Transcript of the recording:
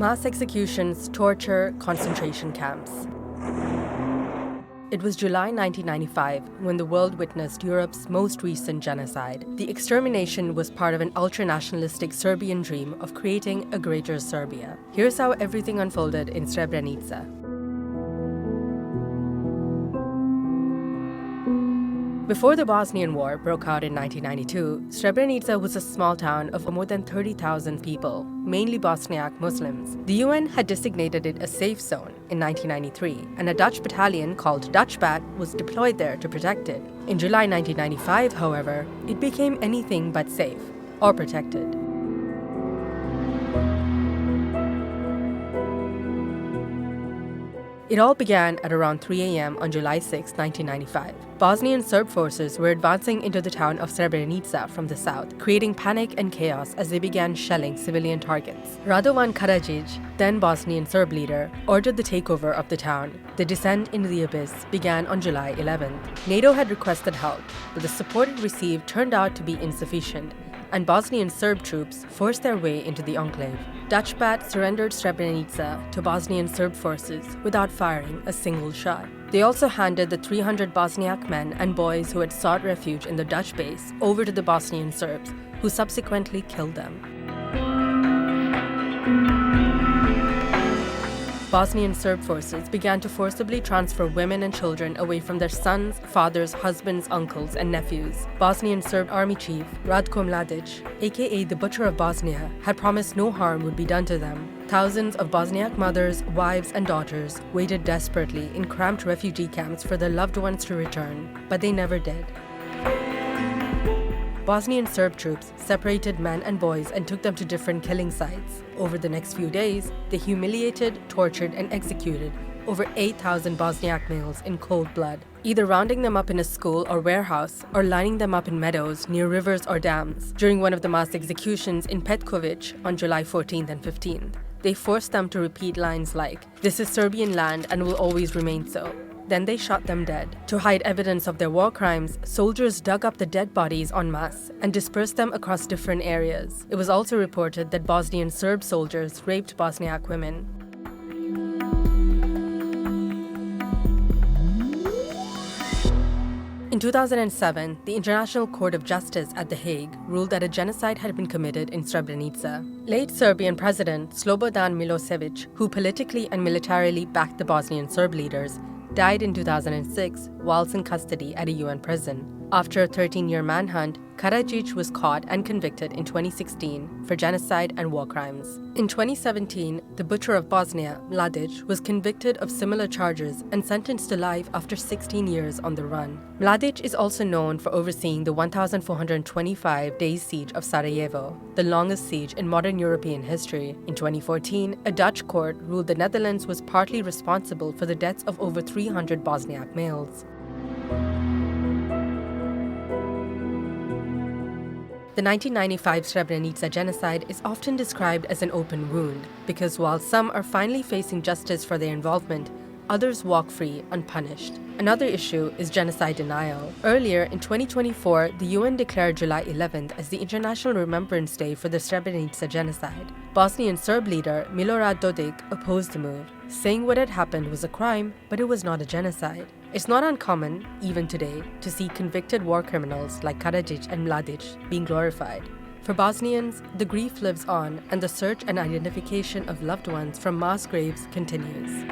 Mass executions, torture, concentration camps. It was July 1995 when the world witnessed Europe's most recent genocide. The extermination was part of an ultra-nationalistic Serbian dream of creating a greater Serbia. Here's how everything unfolded in Srebrenica. Before the Bosnian War broke out in 1992, Srebrenica was a small town of more than 30,000 people, mainly Bosniak Muslims. The UN had designated it a safe zone in 1993, and a Dutch battalion called Dutch Bat was deployed there to protect it. In July 1995, however, it became anything but safe or protected. It all began at around 3 a.m. on July 6, 1995. Bosnian Serb forces were advancing into the town of Srebrenica from the south, creating panic and chaos as they began shelling civilian targets. Radovan Karadzic, then Bosnian Serb leader, ordered the takeover of the town. The descent into the abyss began on July 11th. NATO had requested help, but the support it received turned out to be insufficient, and Bosnian Serb troops forced their way into the enclave. Dutch Bat surrendered Srebrenica to Bosnian Serb forces without firing a single shot. They also handed the 300 Bosniak men and boys who had sought refuge in the Dutch base over to the Bosnian Serbs, who subsequently killed them. Bosnian Serb forces began to forcibly transfer women and children away from their sons, fathers, husbands, uncles, and nephews. Bosnian Serb Army Chief Ratko Mladic, aka the Butcher of Bosnia, had promised no harm would be done to them. Thousands of Bosniak mothers, wives, and daughters waited desperately in cramped refugee camps for their loved ones to return, but they never did. Bosnian Serb troops separated men and boys and took them to different killing sites. Over the next few days, they humiliated, tortured, and executed over 8,000 Bosniak males in cold blood, either rounding them up in a school or warehouse or lining them up in meadows near rivers or dams. During one of the mass executions in Petković on July 14th and 15th, they forced them to repeat lines like, "This is Serbian land and will always remain so." Then they shot them dead. To hide evidence of their war crimes, soldiers dug up the dead bodies en masse and dispersed them across different areas. It was also reported that Bosnian Serb soldiers raped Bosniak women. In 2007, the International Court of Justice at The Hague ruled that a genocide had been committed in Srebrenica. Late Serbian President Slobodan Milosevic, who politically and militarily backed the Bosnian Serb leaders, died in 2006 whilst in custody at a UN prison. After a 13-year manhunt, Karadzic was caught and convicted in 2016 for genocide and war crimes. In 2017, the Butcher of Bosnia, Mladic, was convicted of similar charges and sentenced to life after 16 years on the run. Mladic is also known for overseeing the 1,425-day siege of Sarajevo, the longest siege in modern European history. In 2014, a Dutch court ruled the Netherlands was partly responsible for the deaths of over 300 Bosniak males. The 1995 Srebrenica genocide is often described as an open wound because while some are finally facing justice for their involvement, others walk free unpunished. Another issue is genocide denial. Earlier, in 2024, the UN declared July 11th as the International Remembrance Day for the Srebrenica genocide. Bosnian Serb leader Milorad Dodik opposed the move, saying what had happened was a crime, but it was not a genocide. It's not uncommon, even today, to see convicted war criminals like Karadzic and Mladic being glorified. For Bosnians, the grief lives on and the search and identification of loved ones from mass graves continues.